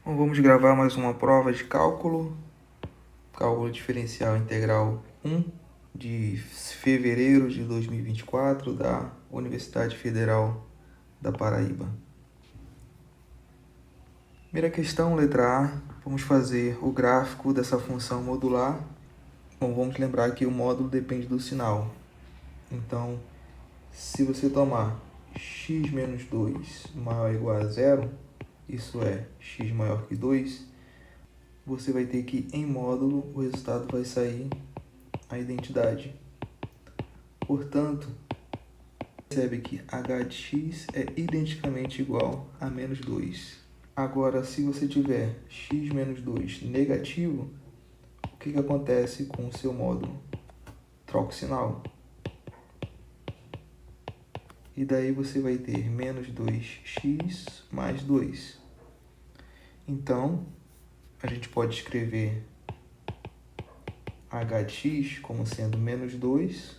Bom, vamos gravar mais uma prova de cálculo diferencial integral 1 de fevereiro de 2024 da Universidade Federal da Paraíba. Primeira questão, letra A, vamos fazer o gráfico dessa função modular. Bom, vamos lembrar que o módulo depende do sinal. Então, se você tomar x menos 2 maior ou igual a zero, isso é, x maior que 2, você vai ter que, em módulo, o resultado vai sair a identidade. Portanto, percebe que h de x é identicamente igual a menos 2. Agora, se você tiver x menos 2 negativo, o que acontece com o seu módulo? Troca o sinal. E daí você vai ter menos 2x mais 2. Então, a gente pode escrever h de x como sendo menos 2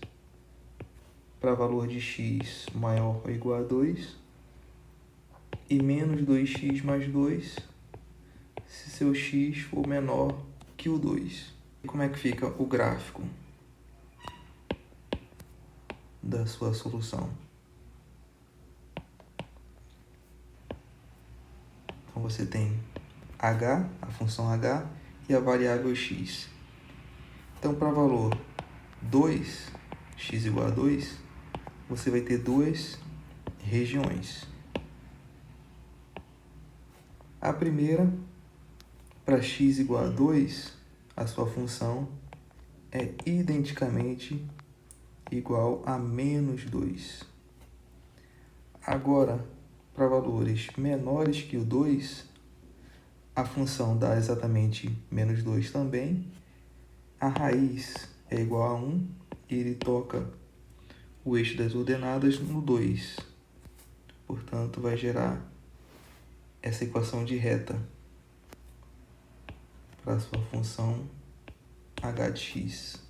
para valor de x maior ou igual a 2 e menos 2x mais 2 se seu x for menor que o 2. E como é que fica o gráfico da sua solução? Então você tem h, a função h, e a variável x. Então, para valor 2, x igual a 2, você vai ter duas regiões. A primeira, para x igual a 2, a sua função é identicamente igual a menos 2. Agora, para valores menores que o 2, a função dá exatamente menos 2 também. A raiz é igual a 1 e ele toca o eixo das ordenadas no 2. Portanto, vai gerar essa equação de reta para a sua função h de x.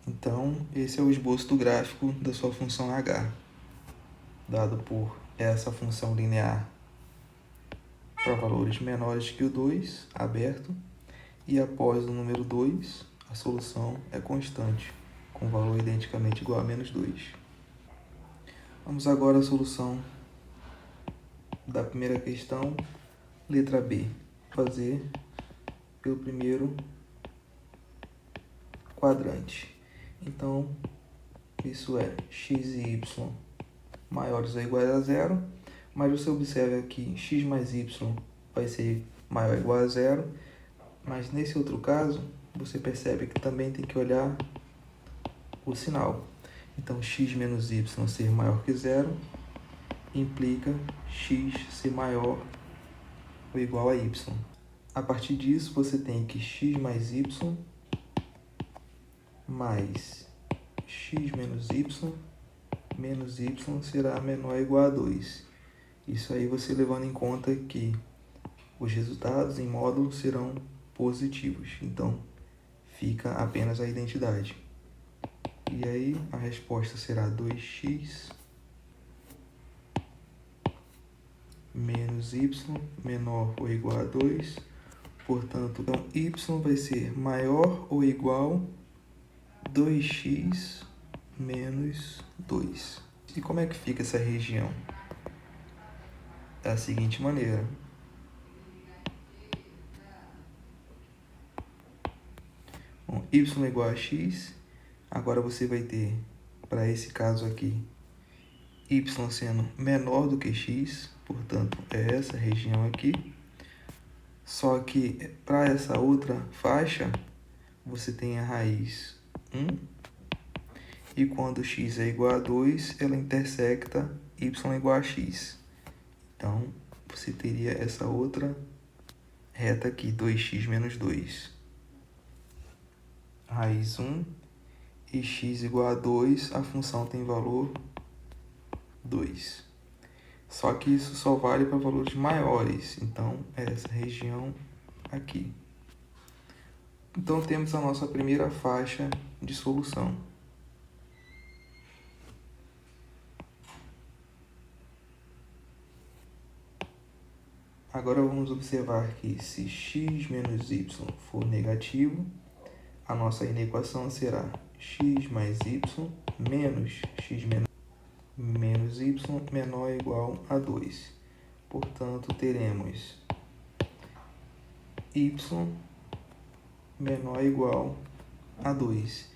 Então, esse é o esboço do gráfico da sua função h, dado por essa função linear para valores menores que o 2, aberto, e após o número 2, a solução é constante, com valor identicamente igual a menos 2. Vamos agora à solução da primeira questão, letra B. Fazer pelo primeiro quadrante. Então, isso é x e y maiores ou iguais a zero, mas você observa que x mais y vai ser maior ou igual a zero, mas nesse outro caso, você percebe que também tem que olhar o sinal. Então, x menos y ser maior que zero implica x ser maior ou igual a y. A partir disso, você tem que x mais y mais x menos y será menor ou igual a 2. Isso aí você levando em conta que os resultados em módulo serão positivos. Então, fica apenas a identidade. E aí, a resposta será 2x menos y menor ou igual a 2. Portanto, então, y vai ser maior ou igual a 2x menos 2. E como é que fica essa região? Da seguinte maneira. Bom, y é igual a x. Agora você vai ter, para esse caso aqui, y sendo menor do que x. Portanto, é essa região aqui. Só que para essa outra faixa, você tem a raiz 1. E quando x é igual a 2, ela intersecta y igual a x. Então, você teria essa outra reta aqui, 2x menos 2. Raiz 1 e x igual a 2, a função tem valor 2. Só que isso só vale para valores maiores, então é essa região aqui. Então temos a nossa primeira faixa de solução. Agora vamos observar que se x menos y for negativo, a nossa inequação será x mais y menos x menos y menor ou igual a 2. Portanto, teremos y menor ou igual a 2.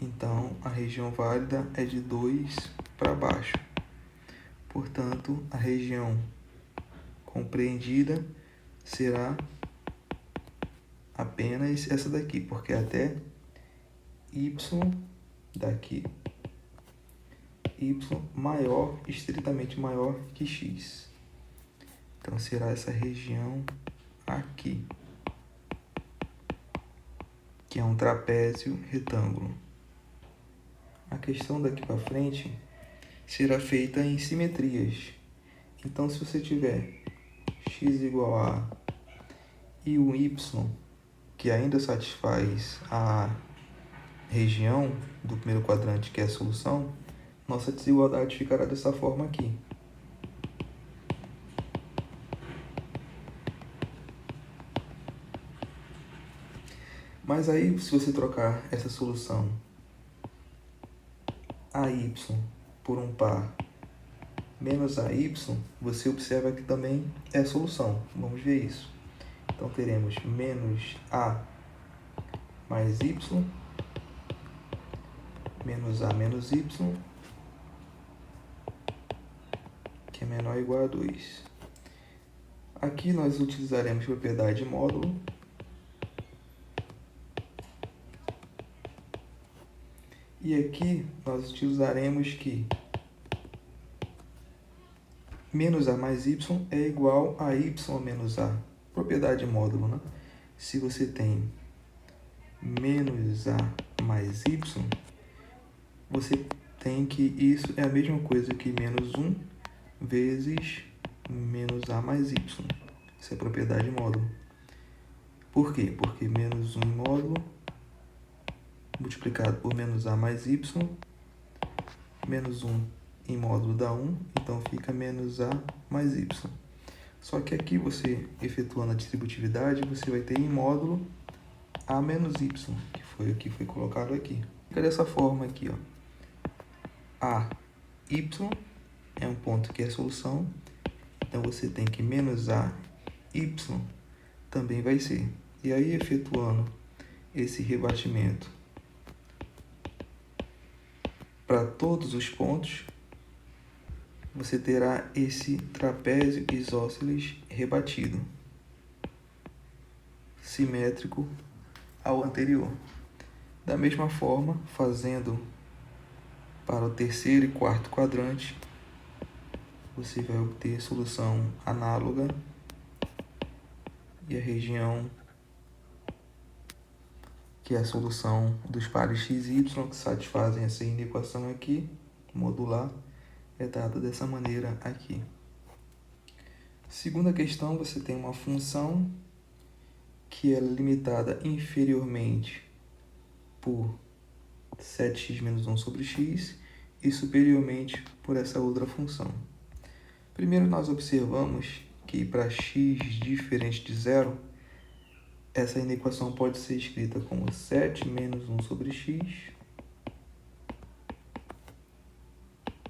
Então, a região válida é de 2 para baixo. Portanto, a região compreendida será apenas essa daqui, porque até y daqui, y maior, estritamente maior que x. Então, será essa região aqui, que é um trapézio retângulo. A questão daqui para frente será feita em simetrias. Então, se você tiver x igual a e o y, que ainda satisfaz a região do primeiro quadrante, que é a solução, nossa desigualdade ficará dessa forma aqui. Mas aí, se você trocar essa solução AY por um par menos AY, você observa que também é a solução. Vamos ver isso. Então, teremos menos A mais Y, menos A menos Y, que é menor ou igual a 2. Aqui nós utilizaremos propriedade de módulo. E aqui nós utilizaremos que menos A mais Y é igual a Y menos A. Propriedade de módulo, né? Se você tem menos A mais Y, você tem que isso é a mesma coisa que menos 1 vezes menos A mais Y. Isso é propriedade de módulo. Por quê? Porque menos 1 em módulo multiplicado por menos A mais Y, menos 1 em módulo dá 1, então fica menos A mais Y. Só que aqui você, efetuando a distributividade, você vai ter em módulo A menos Y, que foi o que foi colocado aqui. Fica dessa forma aqui, ó. A, Y é um ponto que é solução, então você tem que menos A, Y também vai ser. E aí, efetuando esse rebatimento para todos os pontos, você terá esse trapézio isósceles rebatido, simétrico ao anterior. Da mesma forma, fazendo para o terceiro e quarto quadrante, você vai obter solução análoga e a região que é a solução dos pares x e y que satisfazem essa inequação aqui, modular, é dada dessa maneira aqui. Segunda questão, você tem uma função que é limitada inferiormente por 7x menos 1 sobre x e superiormente por essa outra função. Primeiro, nós observamos que para x diferente de zero, essa inequação pode ser escrita como 7 menos 1 sobre x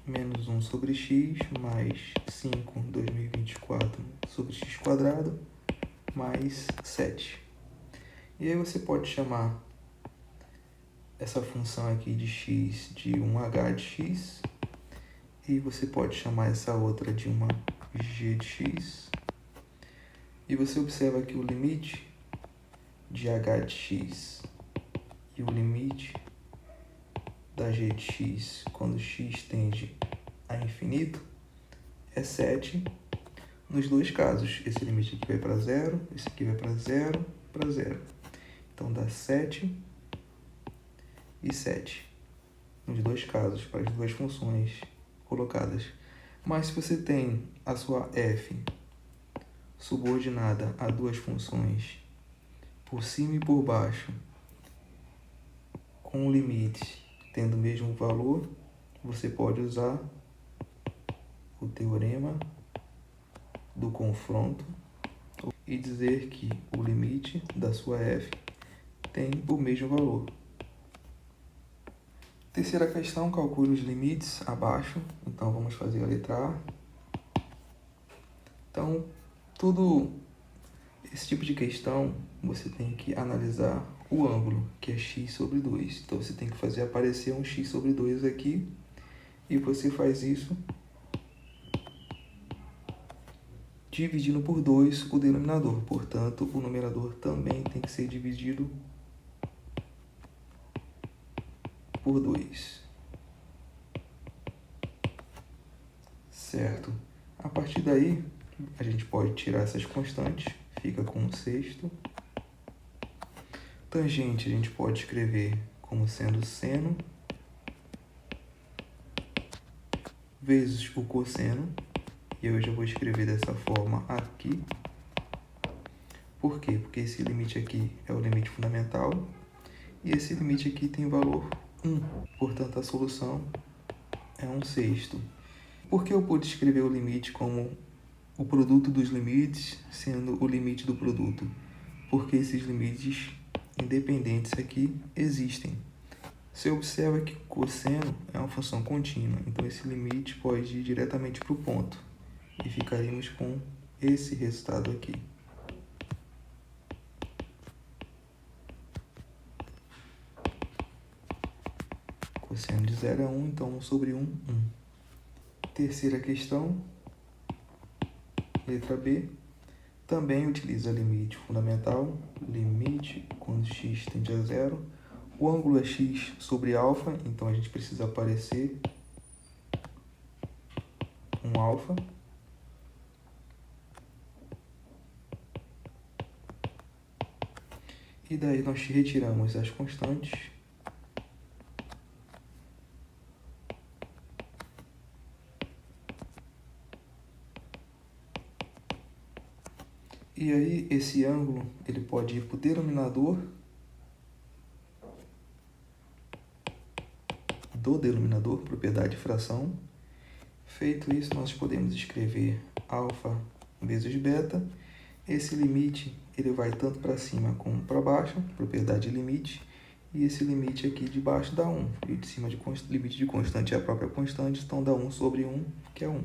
menos 1 sobre x mais 5 2024 sobre x quadrado mais 7. E aí você pode chamar essa função aqui de x de 1h de x e você pode chamar essa outra de uma g de x. E você observa que o limite de h de x e o limite da g de x quando x tende a infinito é 7 nos dois casos. Esse limite aqui vai para 0, esse aqui vai para 0, para 0. Então dá 7 e 7 nos dois casos, para as duas funções colocadas. Mas se você tem a sua f subordinada a duas funções por cima e por baixo, com o limite tendo o mesmo valor, você pode usar o teorema do confronto e dizer que o limite da sua f tem o mesmo valor. Terceira questão, calcule os limites abaixo. Então, vamos fazer a letra A. Então, esse tipo de questão, você tem que analisar o ângulo, que é x sobre 2. Então, você tem que fazer aparecer um x sobre 2 aqui. E você faz isso dividindo por 2 o denominador. Portanto, o numerador também tem que ser dividido por 2. Certo? A partir daí, a gente pode tirar essas constantes. Fica com 1/6. Tangente a gente pode escrever como sendo seno vezes o cosseno. E eu já vou escrever dessa forma aqui. Por quê? Porque esse limite aqui é o limite fundamental. E esse limite aqui tem valor 1. Portanto, a solução é 1/6. Por que eu pude escrever o limite como o produto dos limites sendo o limite do produto? Porque esses limites independentes aqui existem. Você observa que cosseno é uma função contínua, então esse limite pode ir diretamente para o ponto. E ficaríamos com esse resultado aqui. Cosseno de 0 é 1, então 1 sobre 1, 1. Terceira questão, letra B. Também utiliza limite fundamental, limite quando x tende a 0. O ângulo é x sobre alfa, então a gente precisa aparecer um alfa. E daí nós retiramos as constantes. E aí esse ângulo ele pode ir para o denominador do denominador, propriedade de fração. Feito isso, nós podemos escrever alfa vezes beta. Esse limite ele vai tanto para cima como para baixo, propriedade de limite. E esse limite aqui de baixo dá 1. E de cima de limite de constante é a própria constante, então dá 1 sobre 1, que é 1.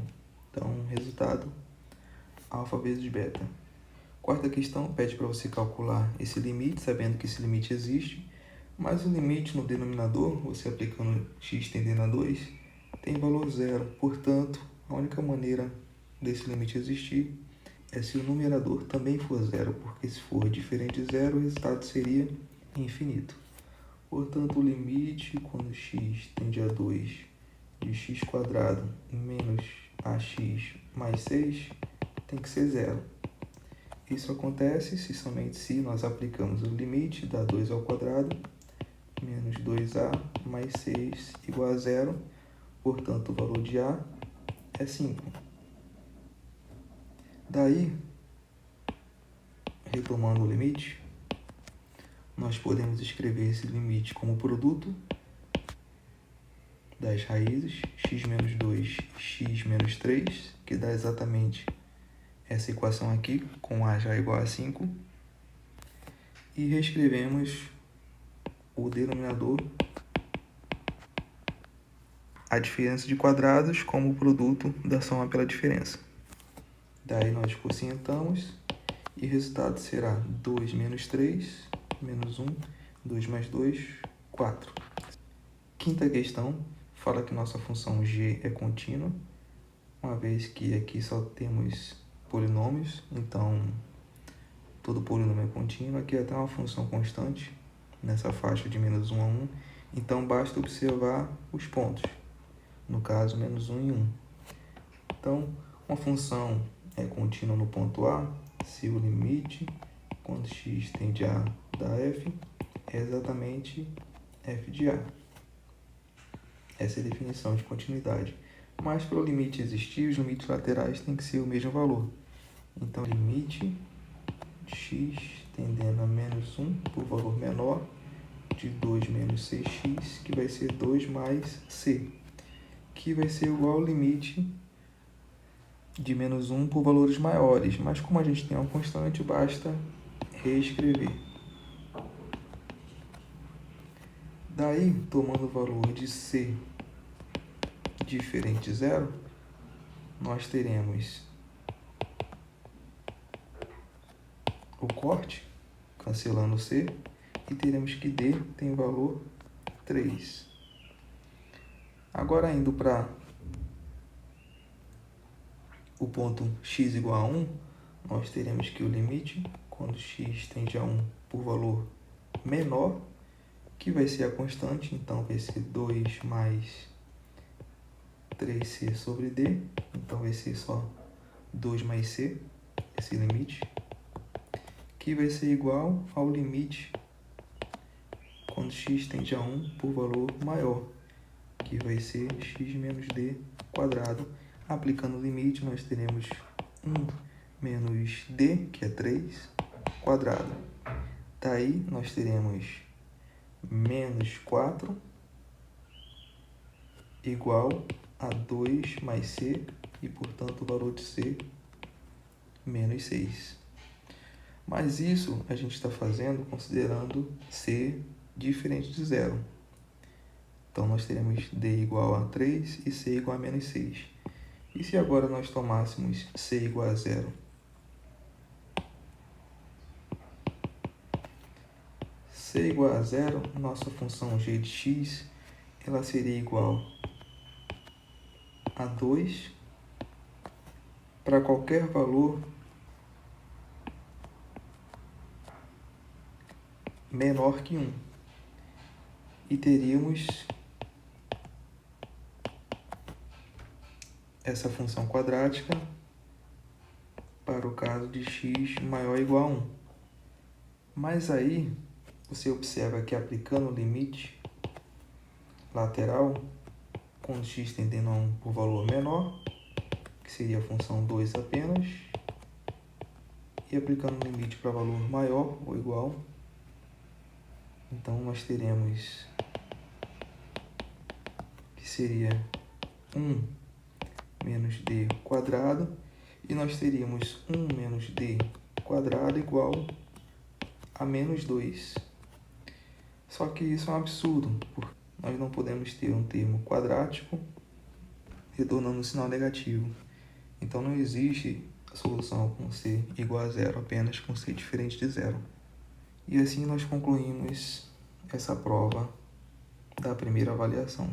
Então, resultado, alfa vezes beta. Quarta questão pede para você calcular esse limite, sabendo que esse limite existe. Mas o limite no denominador, você aplicando x tendendo a 2, tem valor 0. Portanto, a única maneira desse limite existir é se o numerador também for 0, porque se for diferente de 0, o resultado seria infinito. Portanto, o limite quando x tende a 2 de x² menos ax mais 6 tem que ser 0. Isso acontece se somente se nós aplicamos o limite da 2 ao quadrado menos 2a mais 6 igual a 0. Portanto, o valor de a é 5. Daí, retomando o limite, nós podemos escrever esse limite como produto das raízes x menos 2, x menos 3, que dá exatamente essa equação aqui, com a já igual a 5. E reescrevemos o denominador, a diferença de quadrados, como o produto da soma pela diferença. Daí nós quocientamos e o resultado será 2 menos 3, menos 1, 2 mais 2, 4. Quinta questão fala que nossa função g é contínua, uma vez que aqui só temos polinômios, então todo polinômio é contínuo. Aqui até uma função constante, nessa faixa de menos 1 a 1, então basta observar os pontos, no caso menos 1 e 1. Então, uma função é contínua no ponto A se o limite, quando x tende a da f, é exatamente f de a. Essa é a definição de continuidade. Mas para o limite existir, os limites laterais têm que ser o mesmo valor. Então, limite de x tendendo a menos 1 por valor menor de 2 menos 6x, que vai ser 2 mais c, que vai ser igual ao limite de menos 1 por valores maiores, mas como a gente tem uma constante, basta reescrever. Daí, tomando o valor de C diferente de zero, nós teremos o corte, cancelando C, e teremos que D tem valor 3. Agora, indo para o ponto x igual a 1, nós teremos que o limite, quando x tende a 1 por valor menor, que vai ser a constante, então vai ser 2 mais 3c sobre d, então vai ser só 2 mais c, esse limite, que vai ser igual ao limite quando x tende a 1 por valor maior, que vai ser x menos d quadrado. Aplicando o limite, nós teremos 1 menos d, que é 3, quadrado. Daí, nós teremos menos 4 igual a 2 mais c, e, portanto, o valor de c, menos 6. Mas isso a gente está fazendo considerando c diferente de zero. Então, nós teremos d igual a 3 e c igual a menos 6. E se agora nós tomássemos c igual a zero? C igual a zero, nossa função g de x, ela seria igual a 2 para qualquer valor menor que 1. E teríamos essa função quadrática para o caso de x maior ou igual a 1. Mas aí, você observa que aplicando o limite lateral, com x tendendo a 1 por valor menor, que seria a função 2 apenas, e aplicando o limite para valor maior ou igual, então nós teremos que seria 1 menos d quadrado, e nós teríamos 1 menos d quadrado igual a menos 2. Só que isso é um absurdo, porque nós não podemos ter um termo quadrático retornando um sinal negativo. Então não existe a solução com c igual a zero, apenas com c diferente de zero. E assim nós concluímos essa prova da primeira avaliação.